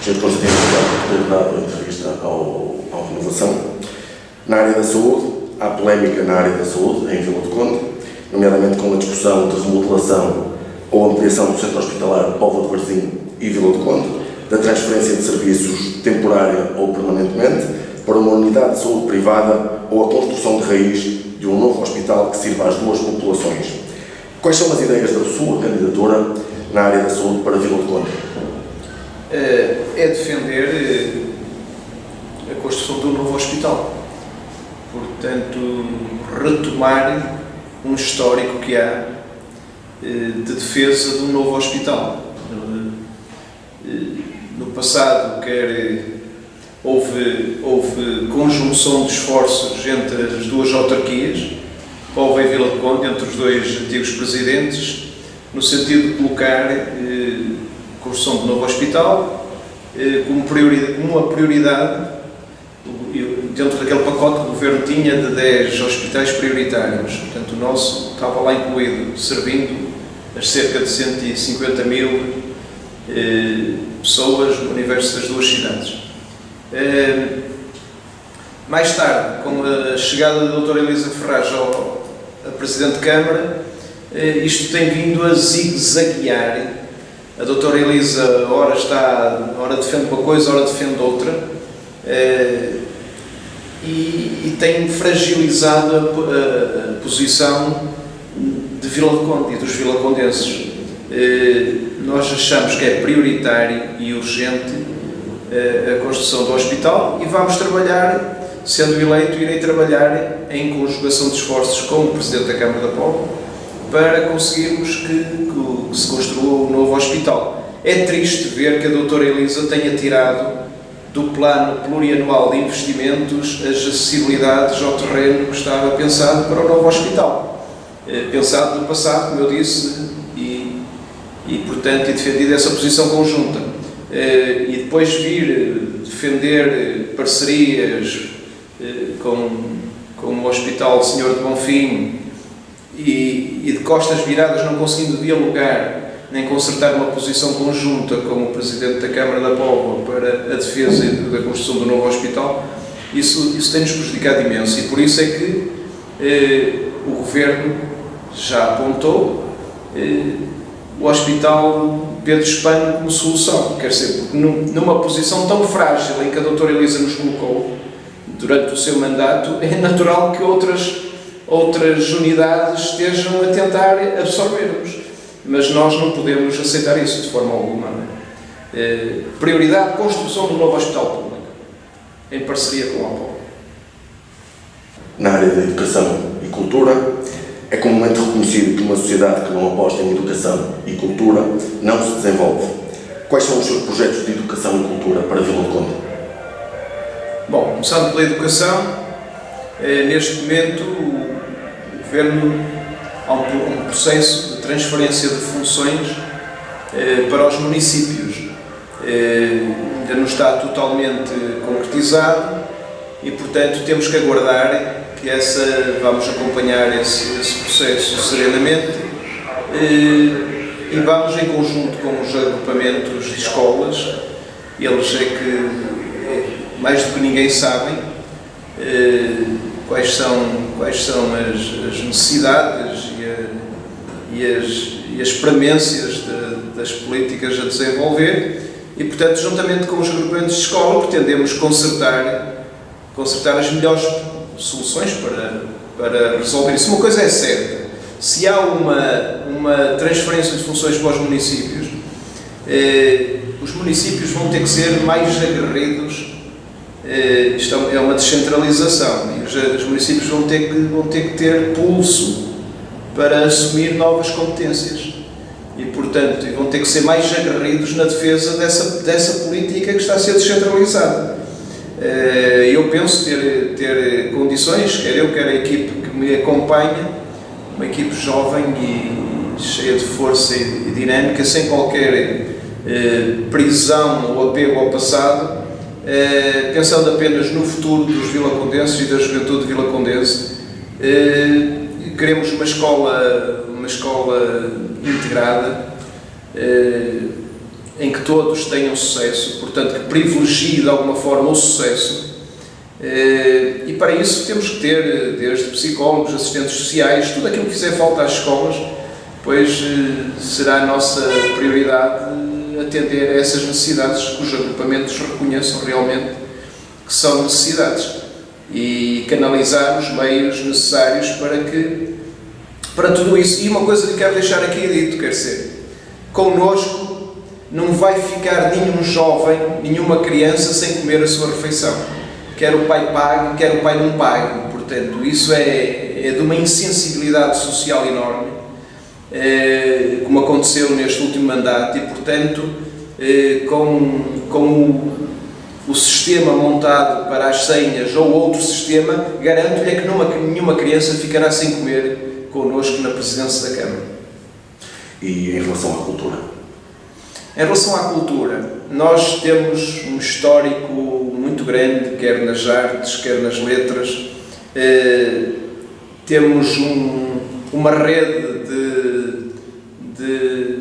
Sr. Constantino, por ter dado a entrevista ao Renovação. Na área da saúde, há polémica na área da saúde, em Vila do Conde, nomeadamente com a discussão de remodelação ou ampliação do centro hospitalar Póvoa de Varzim e Vila do Conde, da transferência de serviços temporária ou permanentemente para uma unidade de saúde privada ou a construção de raiz de um novo hospital que sirva às duas populações. Quais são as ideias da sua candidatura na área da saúde para Vila do Conde? É defender a construção de um novo hospital. Portanto, retomar um histórico que há de defesa de um novo hospital. No passado, houve conjunção de esforços entre as duas autarquias, Póvoa e Vila do Conde, entre os dois antigos presidentes, no sentido de colocar a construção de um novo hospital como uma prioridade dentro daquele pacote que o Governo tinha de 10 hospitais prioritários. Portanto, o nosso estava lá incluído, servindo as cerca de 150 mil pessoas no universo das duas cidades. Mais tarde, com a chegada da doutora Elisa Ferraz a Presidente de Câmara, isto tem vindo a zigue-zaguear. A doutora Elisa, ora defende uma coisa, ora defende outra, e tem fragilizado a posição de Vila do Conde e dos vilacondenses. Nós achamos que é prioritário e urgente a construção do hospital e vamos trabalhar, sendo eleito, irei trabalhar em conjugação de esforços com o Presidente da Câmara da Póvoa para conseguirmos que se construa um novo hospital. É triste ver que a doutora Elisa tenha tirado do plano plurianual de investimentos as acessibilidades ao terreno que estava pensado para o novo hospital. Pensado no passado, como eu disse, e portanto, defendido essa posição conjunta. E depois vir defender parcerias com o Hospital Senhor de Bonfim e de costas viradas, não conseguindo dialogar nem concertar uma posição conjunta com o Presidente da Câmara da Póvoa para a defesa da construção do novo hospital, isso tem-nos prejudicado imenso, e por isso é que o Governo já apontou o Hospital Pedro Espano como solução. Quer dizer, porque numa posição tão frágil em que a doutora Elisa nos colocou durante o seu mandato, é natural que outras unidades estejam a tentar absorver-nos. Mas nós não podemos aceitar isso de forma alguma. Prioridade, construção do novo hospital público, em parceria com a Póvoa. Na área da educação e cultura, é comumente reconhecido que uma sociedade que não aposta em educação e cultura não se desenvolve. Quais são os seus projetos de educação e cultura para Vila do Conde? Bom, começando pela educação, neste momento o Governo há um processo de transferência de funções para os municípios. Ainda não está totalmente concretizado e, portanto, temos que aguardar que vamos acompanhar esse processo serenamente e vamos, em conjunto com os agrupamentos de escolas, eles é que, mais do que ninguém, sabem quais são as necessidades e as premências das políticas a desenvolver e, portanto, juntamente com os agrupamentos de escola, pretendemos concertar as melhores soluções para resolver isso. Uma coisa é certa: se há uma transferência de funções para os municípios, os municípios vão ter que ser mais aguerridos. Isto é uma descentralização e os municípios vão ter que ter pulso para assumir novas competências e, portanto, vão ter que ser mais aguerridos na defesa dessa política que está a ser descentralizada. Eu penso ter condições, quer eu, quer a equipe que me acompanha, uma equipe jovem e cheia de força e dinâmica, sem qualquer prisão ou apego ao passado, pensando apenas no futuro dos vilacondenses e da juventude vilacondense. Queremos uma escola integrada, em que todos tenham sucesso, portanto, que privilegie de alguma forma o sucesso. E para isso temos que ter desde psicólogos, assistentes sociais, tudo aquilo que fizer falta às escolas, pois será a nossa prioridade atender a essas necessidades que os agrupamentos reconheçam realmente que são necessidades e canalizar os meios necessários para tudo isso. E uma coisa que quero deixar aqui dito, quer dizer, connosco não vai ficar nenhum jovem, nenhuma criança sem comer a sua refeição. Quer o pai pague, quer o pai não pague. Portanto, isso é de uma insensibilidade social enorme, como aconteceu neste último mandato, e portanto, com o sistema montado para as senhas ou outro sistema, garanto-lhe que nenhuma criança ficará sem comer connosco na presidência da Câmara. E em relação à cultura? Em relação à cultura, nós temos um histórico muito grande, quer nas artes, quer nas letras. Temos uma rede de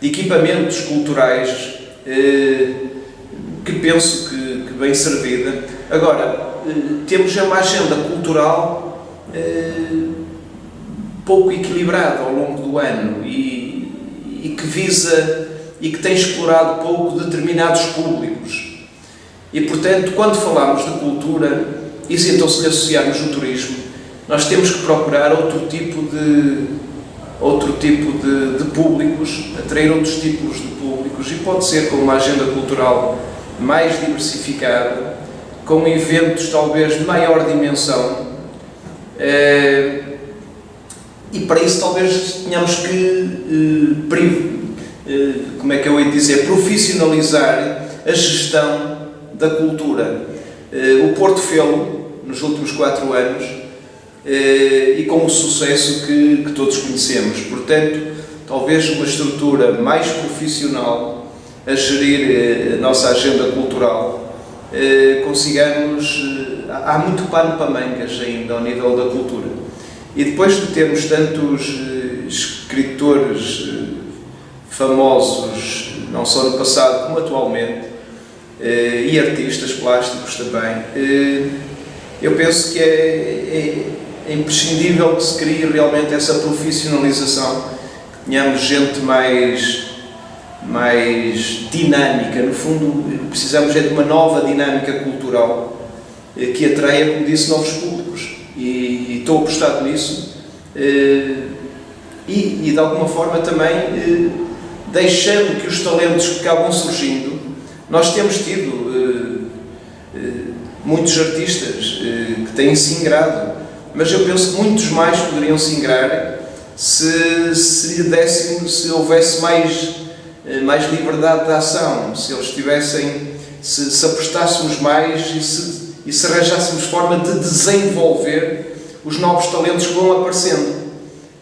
equipamentos culturais que penso que bem servida. Agora, temos uma agenda cultural pouco equilibrada ao longo do ano e que visa e que tem explorado pouco determinados públicos. E, portanto, quando falamos de cultura, e se então se lhe associarmos o turismo, nós temos que procurar outro tipo de públicos, atrair outros tipos de públicos, e pode ser com uma agenda cultural mais diversificada, com eventos talvez de maior dimensão, e para isso talvez tenhamos que, como é que eu ia dizer, profissionalizar a gestão da cultura. O Porto fê-lo nos últimos 4 anos e com o sucesso que todos conhecemos. Portanto, talvez uma estrutura mais profissional a gerir a nossa agenda cultural, consigamos... Há muito pano para mangas ainda ao nível da cultura. E depois de termos tantos escritores famosos, não só no passado como atualmente, e artistas plásticos também, eu penso que é imprescindível que se crie realmente essa profissionalização, que tenhamos gente mais dinâmica. No fundo, precisamos de uma nova dinâmica cultural que atraia, como disse, novos públicos. E estou apostado nisso, e de alguma forma também deixando que os talentos que acabam surgindo. Nós temos tido muitos artistas que têm se ingrado, mas eu penso que muitos mais poderiam se ingrar se houvesse mais liberdade de ação, se eles se apostássemos mais e se arranjássemos forma de desenvolver os novos talentos que vão aparecendo.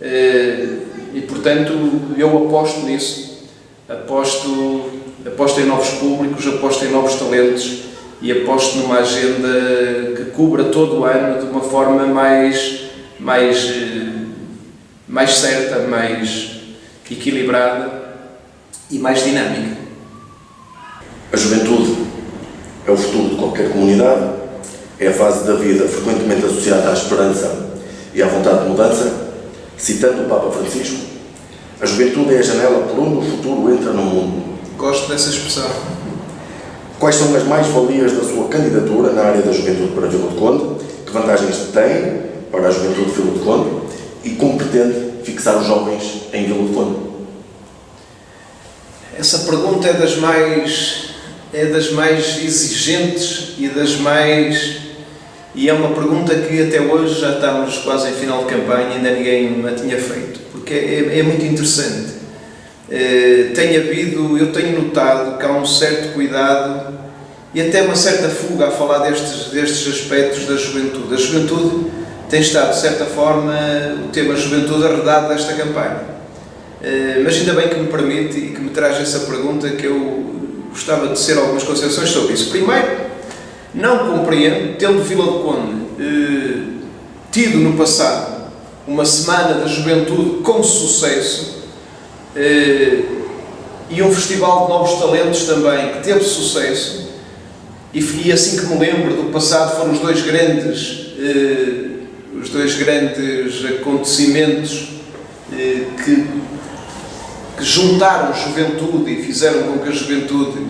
E portanto eu aposto nisso, aposto em novos públicos, aposto em novos talentos e aposto numa agenda que cubra todo o ano de uma forma mais certa, mais equilibrada e mais dinâmica. A juventude é o futuro de qualquer comunidade, é a fase da vida frequentemente associada à esperança e à vontade de mudança. Citando o Papa Francisco, a juventude é a janela por onde o futuro entra no mundo. Gosto dessa expressão. Quais são as mais-valias da sua candidatura na área da juventude para Vila do Conde? Que vantagens tem para a juventude de Vila do Conde? E como pretende fixar os jovens em Vila do Conde? Essa pergunta é das mais exigentes e é uma pergunta que até hoje já estamos quase em final de campanha e ainda ninguém me a tinha feito, porque é muito interessante. Eu tenho notado que há um certo cuidado e até uma certa fuga a falar destes aspectos da juventude. A juventude tem estado, de certa forma, o tema juventude arredado desta campanha. Mas ainda bem que me permite e que me traz essa pergunta, que eu gostava de dizer algumas considerações sobre isso. Primeiro, não compreendo, tendo Vila do Conde tido no passado uma semana da juventude com sucesso, e um festival de novos talentos também, que teve sucesso, e assim que me lembro do passado foram os dois grandes acontecimentos que juntaram a juventude e fizeram com que a juventude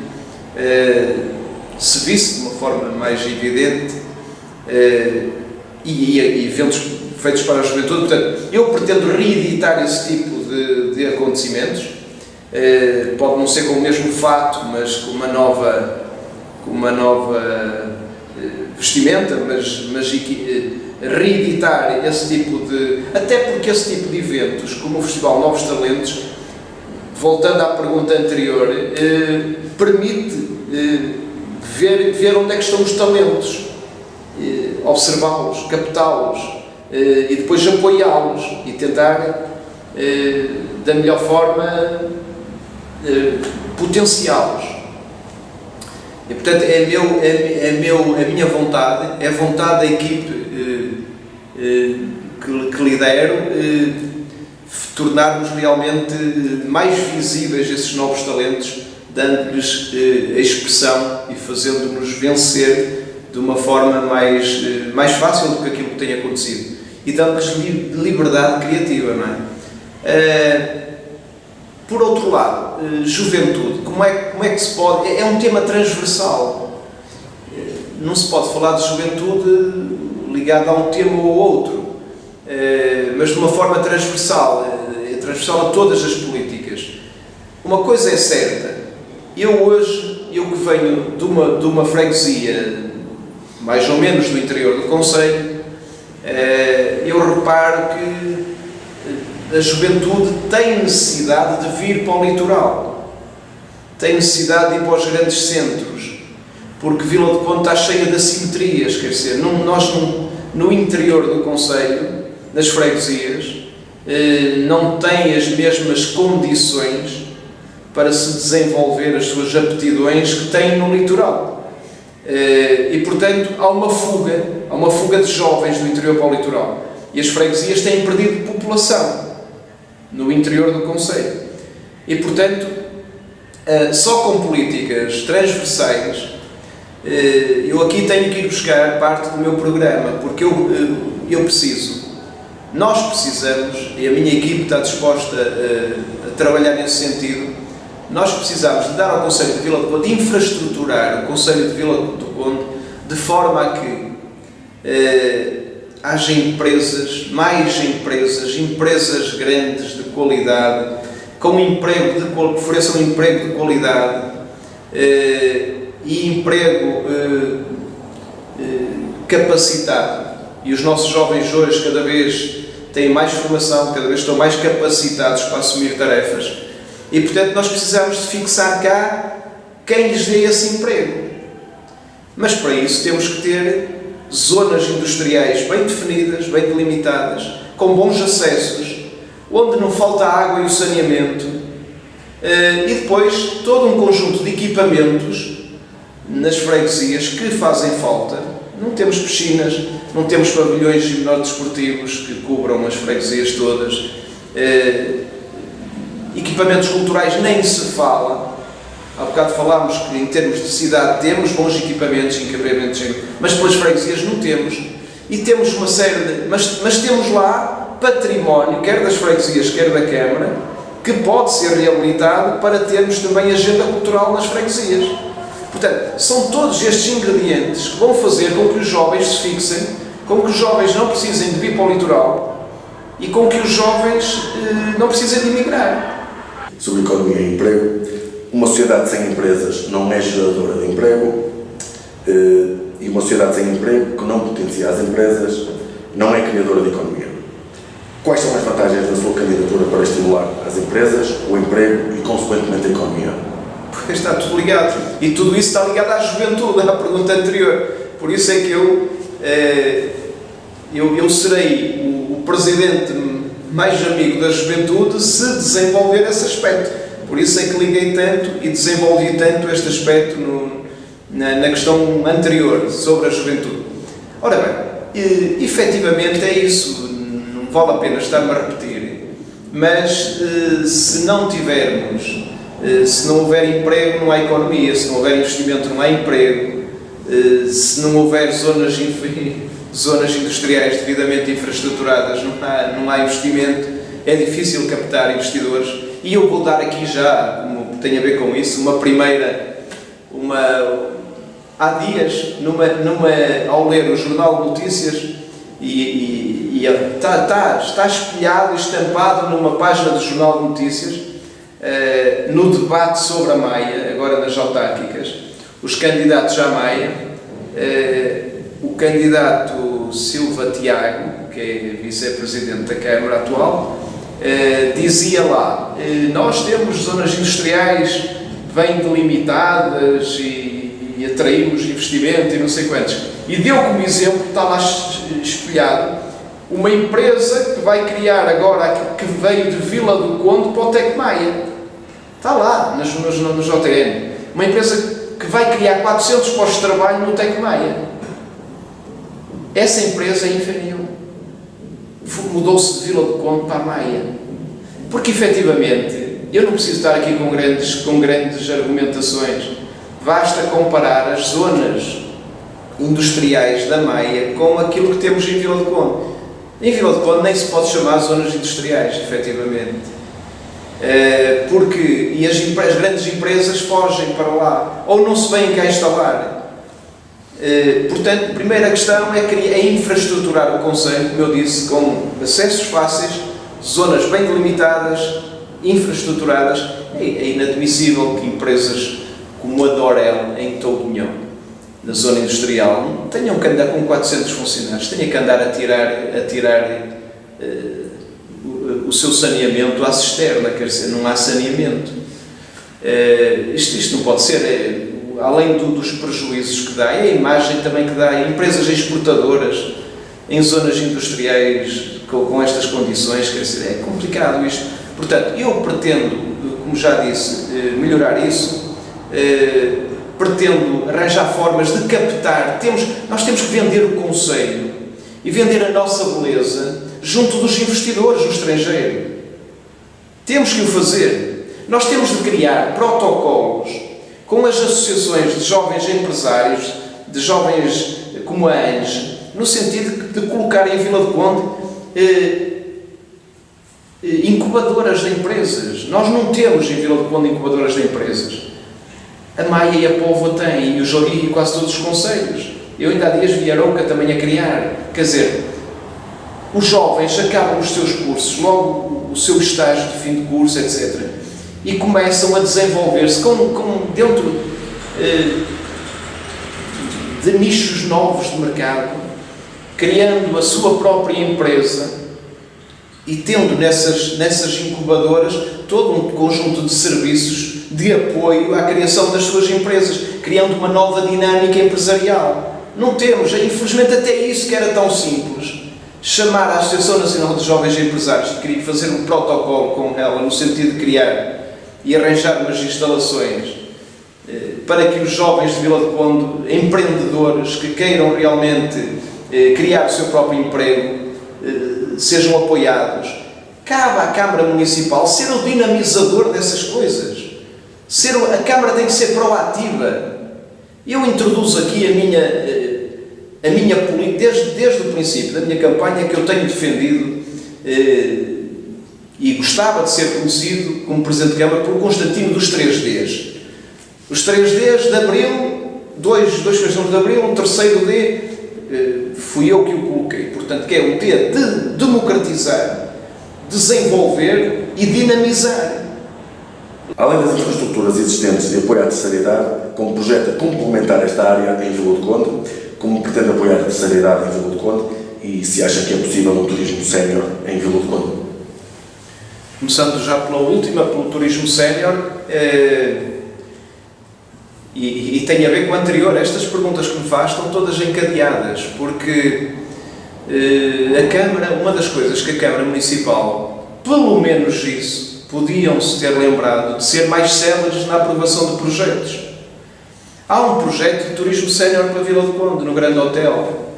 se visse de uma forma mais evidente, e eventos feitos para a juventude. Portanto, eu pretendo reeditar esse tipo de acontecimentos, pode não ser com o mesmo fato, mas com uma nova vestimenta, mas reeditar esse tipo de... Até porque esse tipo de eventos, como o Festival Novos Talentos, voltando à pergunta anterior, permite ver onde é que estão os talentos, observá-los, captá-los, e depois apoiá-los e tentar, da melhor forma, potenciá-los. E, portanto, a minha vontade, é a vontade da equipe que lidero, tornarmos realmente mais visíveis esses novos talentos, dando-lhes a expressão e fazendo-nos vencer de uma forma mais fácil do que aquilo que tem acontecido, e dando-lhes liberdade criativa, não é? Por outro lado, juventude, como é que se pode... É um tema transversal. Não se pode falar de juventude ligada a um tema ou outro, mas de uma forma transversal, transversal a todas as políticas. Uma coisa é certa, eu que venho de uma freguesia mais ou menos do interior do concelho, eu reparo que a juventude tem necessidade de vir para o litoral, tem necessidade de ir para os grandes centros, porque Vila do Conde está cheia de assimetrias, quer dizer, nós no interior do concelho, nas freguesias, não têm as mesmas condições para se desenvolver as suas aptidões que têm no litoral. E, portanto, há uma fuga de jovens do interior para o litoral. E as freguesias têm perdido população no interior do concelho. E, portanto, só com políticas transversais, eu aqui tenho que ir buscar parte do meu programa, porque nós precisamos, e a minha equipe está disposta a trabalhar nesse sentido, nós precisamos de dar ao Concelho de Vila do Conde, de infraestruturar o Concelho de Vila do Conde, de forma a que haja empresas grandes de qualidade, com que ofereçam emprego de qualidade, e emprego capacitado. E os nossos jovens hoje cada vez têm mais formação, cada vez estão mais capacitados para assumir tarefas. E, portanto, nós precisamos de fixar cá quem lhes dê esse emprego. Mas, para isso, temos que ter zonas industriais bem definidas, bem delimitadas, com bons acessos, onde não falta água e o saneamento, e depois todo um conjunto de equipamentos nas freguesias que fazem falta. Não temos piscinas, não temos pavilhões e menores desportivos que cubram as freguesias todas, equipamentos culturais nem se fala. Há bocado falámos que em termos de cidade temos bons equipamentos, mas pelas freguesias não temos. E temos uma série de... Mas temos lá património, quer das freguesias, quer da Câmara, que pode ser reabilitado para termos também agenda cultural nas freguesias. Portanto, são todos estes ingredientes que vão fazer com que os jovens se fixem, com que os jovens não precisem de vir para o litoral e com que os jovens não precisem de emigrar. Sobre economia e emprego, uma sociedade sem empresas não é geradora de emprego, e uma sociedade sem emprego que não potencia as empresas não é criadora de economia. Quais são as vantagens da sua candidatura para estimular as empresas, o emprego e, consequentemente, a economia? Porque está tudo ligado. E tudo isso está ligado à juventude, à pergunta anterior. Por isso é que eu serei o presidente mais amigo da juventude se desenvolver esse aspecto. Por isso é que liguei tanto e desenvolvi tanto este aspecto na questão anterior, sobre a juventude. Ora bem, efetivamente é isso. Não vale a pena estar-me a repetir. Mas se não tivermos Se não houver emprego, não há economia. Se não houver investimento, não há emprego. Se não houver zonas industriais devidamente infraestruturadas, não há investimento. É difícil captar investidores. E eu vou dar aqui já, como tem a ver com isso, há dias, ao ler o Jornal de Notícias, está espelhado e estampado numa página do Jornal de Notícias, no debate sobre a Maia, agora nas autárquicas, os candidatos à Maia, o candidato Silva Tiago, que é vice-presidente da Câmara atual, dizia lá, nós temos zonas industriais bem delimitadas e atraímos investimento e não sei quantos. E deu como exemplo, está lá espelhado, uma empresa que vai criar agora, que veio de Vila do Conde para o Tec Maia. Está lá, no JN. Uma empresa que vai criar 400 postos de trabalho no Tec Maia. Essa empresa é inferior. Mudou-se de Vila do Conde para a Maia. Porque, efetivamente, eu não preciso estar aqui com grandes argumentações. Basta comparar as zonas industriais da Maia com aquilo que temos em Vila do Conde. Em Vila do Conde nem se pode chamar zonas industriais, efetivamente. Porque as grandes empresas fogem para lá, ou não se vêm cá instalar. Portanto, a primeira questão é infraestruturar o concelho, como eu disse, com acessos fáceis, zonas bem delimitadas, infraestruturadas. É inadmissível que empresas como a Dorel, em Tourinhão, na zona industrial, tenham que andar com 400 funcionários, tenham que andar a tirar o seu saneamento à cisterna, quer dizer, não há saneamento. Isto não pode ser. Além dos prejuízos que dá, é a imagem também que dá. Empresas exportadoras em zonas industriais com estas condições, quer dizer, é complicado isto. Portanto, eu pretendo, como já disse, melhorar isso. Pretendo arranjar formas de captar. Nós temos que vender o concelho e vender a nossa beleza junto dos investidores no estrangeiro. Temos que o fazer. Nós temos de criar protocolos com as associações de jovens empresários, de jovens como a ANES, no sentido de colocar em Vila do Conde incubadoras de empresas. Nós não temos em Vila do Conde incubadoras de empresas. A Maia e a Póvoa têm, e quase todos os concelhos. Eu ainda há dias vi a Arouca também a criar. Quer dizer, os jovens acabam os seus cursos, logo o seu estágio de fim de curso, etc. E começam a desenvolver-se dentro de nichos novos de mercado, criando a sua própria empresa e tendo nessas incubadoras todo um conjunto de serviços de apoio à criação das suas empresas, criando uma nova dinâmica empresarial. Não temos, infelizmente, até isso que era tão simples, chamar a Associação Nacional de Jovens Empresários e fazer um protocolo com ela, no sentido de criar e arranjar umas instalações para que os jovens de Vila do Conde, empreendedores que queiram realmente criar o seu próprio emprego, sejam apoiados. Cabe à Câmara Municipal ser o dinamizador dessas coisas. A Câmara tem que ser proativa. Eu introduzo aqui a minha política, desde o princípio da minha campanha, que eu tenho defendido e gostava de ser conhecido como Presidente de Câmara por Constantino dos 3Ds. Os 3Ds de Abril, dois questões de Abril, um terceiro D, fui eu que o coloquei. Portanto, que é o D de democratizar, desenvolver e dinamizar. Além das infraestruturas existentes de apoio à terceira idade, como projeta complementar esta área em Vila do Conde, como pretende apoiar a terceira idade em Vila do Conde e se acha que é possível um turismo sénior em Vila do Conde? Começando já pela última, pelo turismo sénior, e tem a ver com o anterior. Estas perguntas que me faz estão todas encadeadas, porque a Câmara, uma das coisas que a Câmara Municipal, pelo menos isso, podiam-se ter lembrado de ser mais céleres na aprovação de projetos. Há um projeto de turismo sénior para Vila do Conde, no Grande Hotel.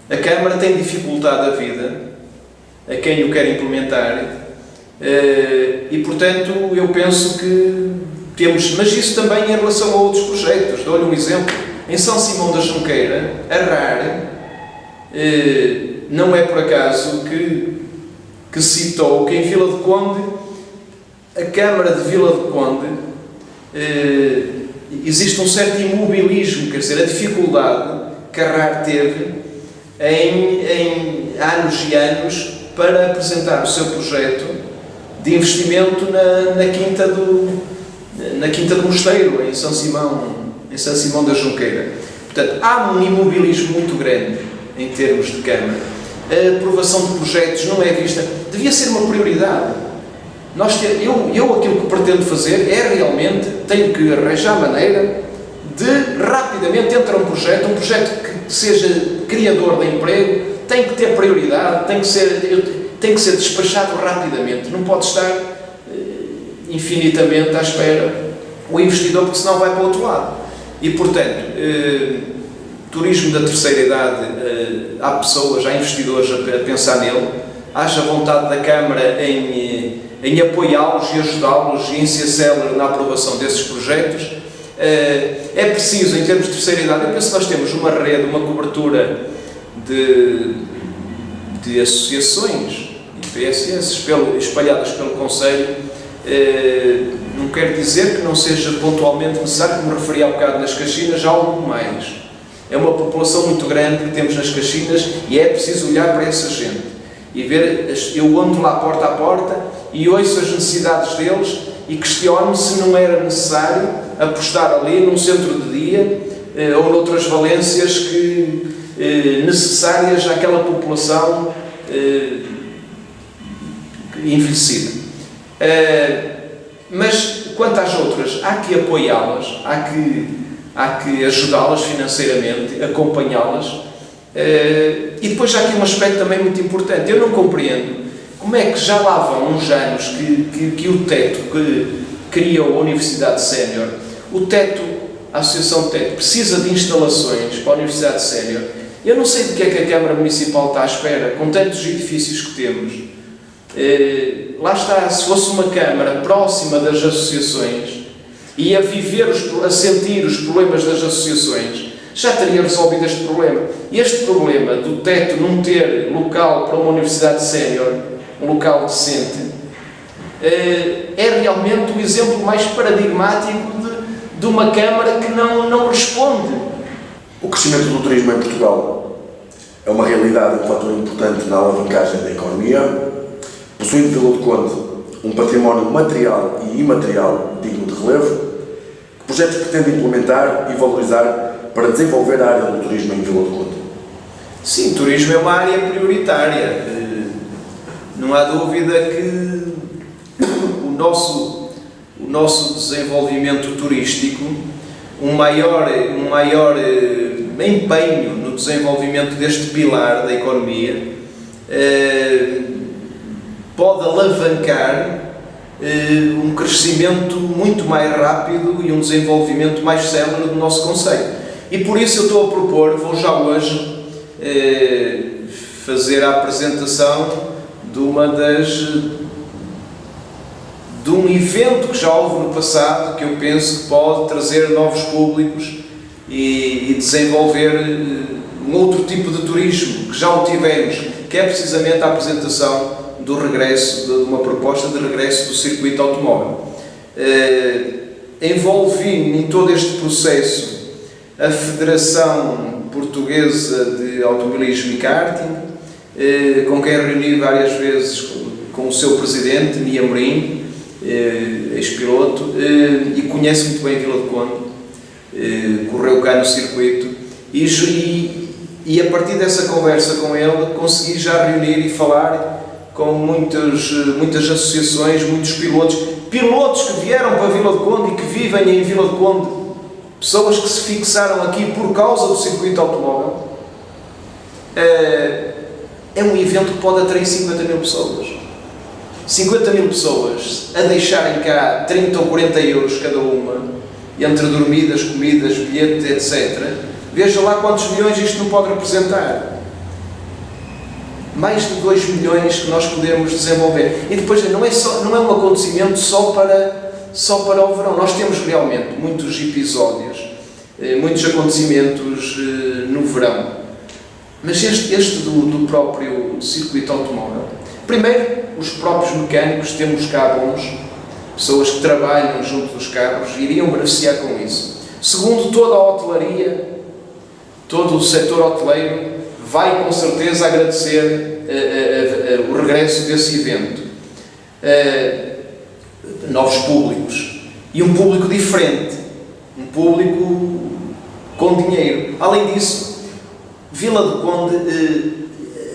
A Câmara tem dificultado a vida a quem o quer implementar, E, portanto, eu penso que temos, mas isso também em relação a outros projetos. Dou-lhe um exemplo. Em São Simão da Junqueira, a RAR, não é por acaso que citou que em Vila do Conde, a Câmara de Vila do Conde, existe um certo imobilismo, quer dizer, a dificuldade que a RAR teve em anos e anos para apresentar o seu projeto de investimento na Quinta do Mosteiro, em São Simão da Junqueira. Portanto, há um imobilismo muito grande em termos de Câmara. A aprovação de projetos não é vista, devia ser uma prioridade. Eu aquilo que pretendo fazer é realmente, tenho que arranjar maneira de rapidamente entrar um projeto que seja criador de emprego, tem que ter prioridade, tem que ser despachado rapidamente, não pode estar infinitamente à espera o investidor, porque senão vai para o outro lado. E, portanto, turismo da terceira idade, há pessoas, há investidores a pensar nele, haja vontade da Câmara em apoiá-los e ajudá-los e em ser célere na aprovação desses projetos. É preciso, em termos de terceira idade, eu penso que nós temos uma rede, uma cobertura de associações e PSS espalhadas pelo Conselho. Não quer dizer que não seja pontualmente necessário, como referi há bocado nas Caxinas, algo mais. É uma população muito grande que temos nas Caxinas e é preciso olhar para essa gente e ver. Eu ando lá porta a porta e ouço as necessidades deles e questiono se não era necessário apostar ali num centro de dia ou noutras valências necessárias àquela população envelhecida. Mas quanto às outras, há que apoiá-las, há que ajudá-las financeiramente, acompanhá-las. E depois há aqui um aspecto também muito importante. Eu não compreendo como é que já lá vão uns anos que o teto que criou a Universidade Sénior, a Associação Teto, precisa de instalações para a Universidade Sénior. Eu não sei de que é que a Câmara Municipal está à espera, com tantos edifícios que temos. Lá está, se fosse uma Câmara próxima das associações e a sentir os problemas das associações, já teria resolvido este problema. Este problema do teto não ter local para uma Universidade Sénior, um local decente, é realmente o exemplo mais paradigmático de uma Câmara que não responde. O crescimento do turismo em Portugal é uma realidade e um fator importante na alavancagem da economia. Possuindo Vila do Conde um património material e imaterial digno de relevo, que projetos pretende implementar e valorizar para desenvolver a área do turismo em Vila do Conde? Sim, o turismo é uma área prioritária. Não há dúvida que o nosso desenvolvimento turístico, um maior empenho no desenvolvimento deste pilar da economia, pode alavancar um crescimento muito mais rápido e um desenvolvimento mais célere do nosso concelho. E por isso eu estou a propor, vou já hoje fazer a apresentação de um evento que já houve no passado, que eu penso que pode trazer novos públicos e desenvolver um outro tipo de turismo, que já o tivemos, que é precisamente a apresentação do regresso, de uma proposta de regresso do circuito automóvel. Envolvi em todo este processo a Federação Portuguesa de Automobilismo e Karting, com quem reuni várias vezes com o seu presidente, Nia Amorim, ex-piloto, e conhece muito bem Vila do Conde, correu cá no circuito, e a partir dessa conversa com ele consegui já reunir e falar com muitas associações, muitos pilotos que vieram para Vila do Conde e que vivem em Vila do Conde, pessoas que se fixaram aqui por causa do circuito automóvel. É um evento que pode atrair 50 mil pessoas. 50 mil pessoas a deixarem cá 30 ou 40 euros cada uma, entre dormidas, comidas, bilhete, etc. Veja lá quantos milhões isto não pode representar. mais de 2 milhões que nós podemos desenvolver. E depois não é um acontecimento só para o verão. Nós temos realmente muitos episódios, muitos acontecimentos no verão. Mas este do próprio circuito automóvel. Primeiro, os próprios mecânicos, temos cá bons, pessoas que trabalham junto dos carros, iriam beneficiar com isso. Segundo, toda a hotelaria, todo o setor hoteleiro vai com certeza agradecer o regresso desse evento. Novos públicos. E um público diferente. Um público com dinheiro. Além disso, Vila do Conde,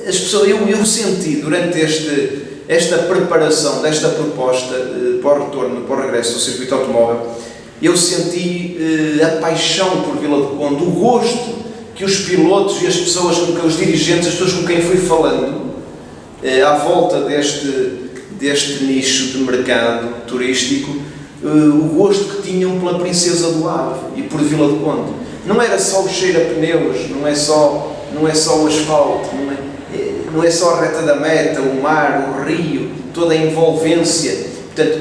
as pessoas, eu senti durante esta preparação desta proposta para o retorno, para o regresso do circuito automóvel, eu senti a paixão por Vila do Conde, o gosto que os pilotos e as pessoas, os dirigentes, as pessoas com quem fui falando à volta deste nicho de mercado turístico, o gosto que tinham pela Princesa do Ave e por Vila do Conde. Não era só o cheiro a pneus, não é só o asfalto, não é só a reta da meta, o mar, o rio, toda a envolvência. Portanto,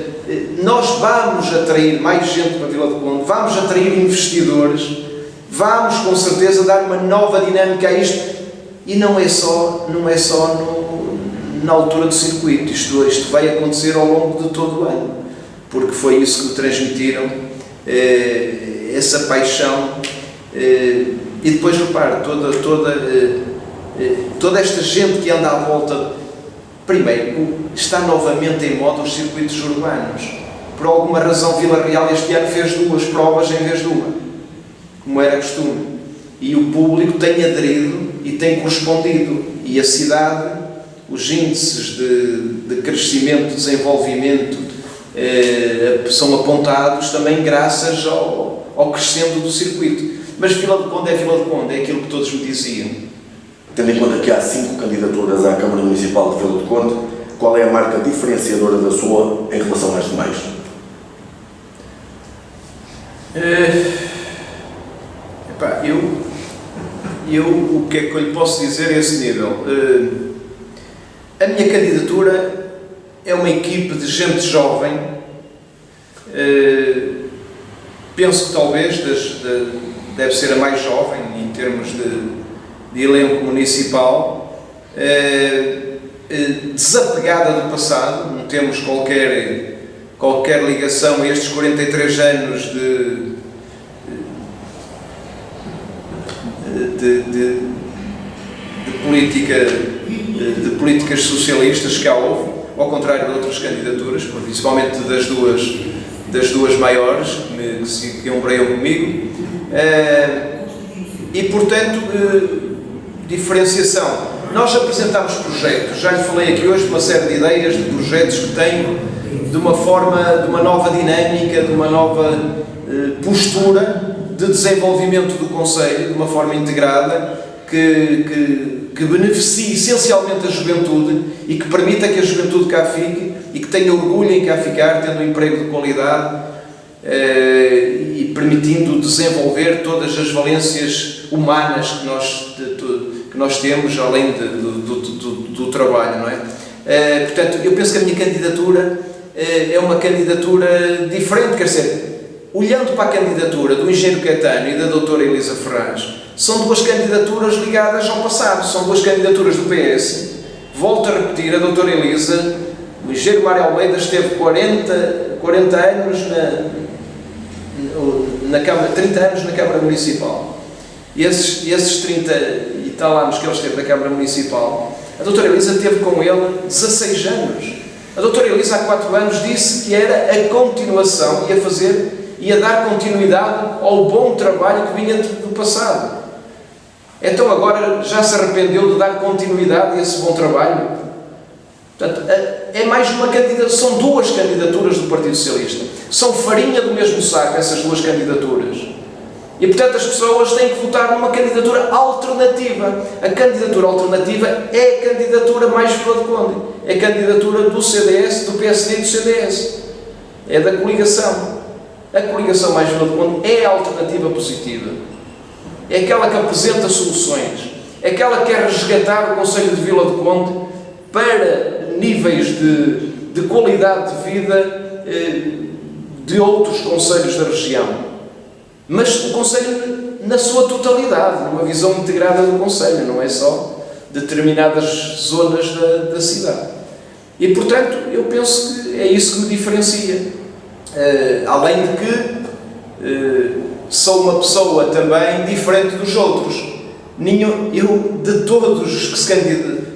nós vamos atrair mais gente para Vila do Conde, vamos atrair investidores, vamos com certeza dar uma nova dinâmica a isto, e não é só na altura do circuito, isto vai acontecer ao longo de todo o ano, porque foi isso que me transmitiram, essa paixão. E depois repare, toda esta gente que anda à volta, primeiro, está novamente em moda os circuitos urbanos. Por alguma razão, Vila Real este ano fez 2 provas em vez de uma, como era costume, e o público tem aderido e tem correspondido, e a cidade, os índices de crescimento, desenvolvimento são apontados também graças ao crescendo do circuito. Mas Vila do Conde é Vila do Conde, é aquilo que todos me diziam. Tendo em conta que há 5 candidaturas à Câmara Municipal de Vila do Conde, qual é a marca diferenciadora da sua em relação às demais? O que é que eu lhe posso dizer a esse nível? A minha candidatura é uma equipe de gente jovem, penso que talvez deve ser a mais jovem em termos de elenco municipal, desapegada do passado, não temos qualquer ligação a estes 43 anos de políticas socialistas que há houve, ao contrário de outras candidaturas, principalmente das duas maiores que ombreiam comigo, e portanto diferenciação. Nós apresentamos projetos, já lhe falei aqui hoje de uma série de ideias, de projetos que tenho, de uma nova dinâmica, de uma nova postura de desenvolvimento do Concelho, de uma forma integrada, que beneficie essencialmente a juventude e que permita que a juventude cá fique e que tenha orgulho em cá ficar, tendo um emprego de qualidade e permitindo desenvolver todas as valências humanas que nós temos, além do trabalho, não é? Portanto, eu penso que a minha candidatura é uma candidatura diferente, quer dizer, olhando para a candidatura do engenheiro Caetano e da doutora Elisa Ferraz, são 2 candidaturas ligadas ao passado, são 2 candidaturas do PS. Volto a repetir, a doutora Elisa, o engenheiro Mário Almeida esteve 40 anos na Câmara, 30 anos na Câmara Municipal. E esses 30 e tal anos que ele esteve na Câmara Municipal, a doutora Elisa teve com ele 16 anos. A doutora Elisa há 4 anos disse que era a continuação, ia dar continuidade ao bom trabalho que vinha do passado. Então agora já se arrependeu de dar continuidade a esse bom trabalho? Portanto, é mais uma candidatura, são 2 candidaturas do Partido Socialista. São farinha do mesmo saco essas 2 candidaturas. E portanto as pessoas têm que votar numa candidatura alternativa. A candidatura alternativa é a candidatura mais Vila do Conde. É a candidatura do CDS, do PSD e do CDS. É da coligação. A coligação mais Vila do Conde é a alternativa positiva. É aquela que apresenta soluções. é que ela quer resgatar o Concelho de Vila do Conde para níveis de qualidade de vida de outros concelhos da região. Mas o Concelho na sua totalidade, numa visão integrada do Concelho, não é só determinadas zonas da cidade. E, portanto, eu penso que é isso que me diferencia. Além de que sou uma pessoa também diferente dos outros.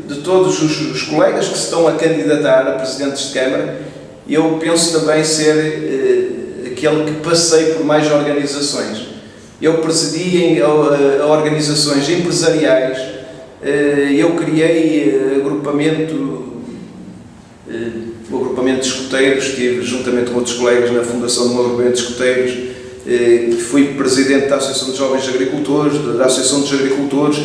De todos os colegas que se estão a candidatar a presidentes de Câmara, eu penso também ser aquele que passei por mais organizações. Eu presidi organizações empresariais, eu criei o agrupamento de escoteiros, estive juntamente com outros colegas na fundação do agrupamento de escoteiros, fui presidente da Associação de Jovens Agricultores, da Associação dos Agricultores,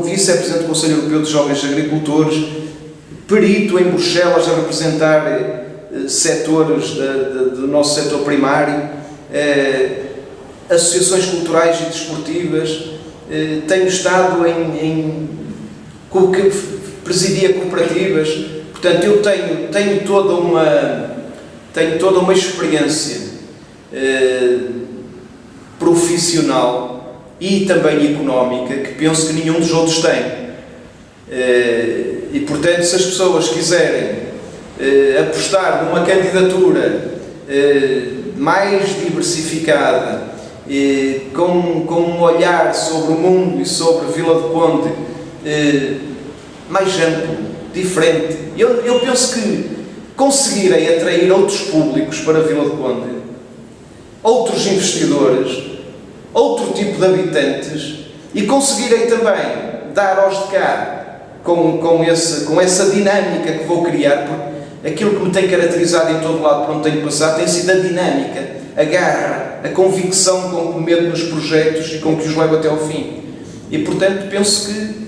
vice-presidente do Conselho Europeu de Jovens Agricultores, perito em Bruxelas a representar setores do nosso setor primário, associações culturais e desportivas, tenho estado presidia cooperativas, portanto eu tenho toda uma experiência profissional e também económica que penso que nenhum dos outros tem. E portanto, se as pessoas quiserem apostar numa candidatura mais diversificada, com um olhar sobre o mundo e sobre Vila do Conde mais amplo, diferente, eu penso que conseguirem atrair outros públicos para Vila do Conde, outros investidores, outro tipo de habitantes, e conseguirem também dar aos de cá com essa dinâmica que vou criar, porque aquilo que me tem caracterizado em todo lado por onde tenho passado tem sido a dinâmica, a garra, a convicção com que me meto nos projetos e com que os levo até ao fim. E portanto penso que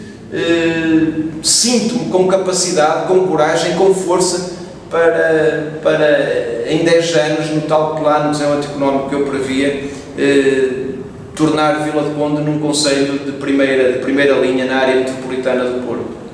sinto-me com capacidade, com coragem, com força para em 10 anos, no tal plano de desenvolvimento económico que eu previa, tornar Vila do Conde num concelho de primeira linha na área metropolitana do Porto.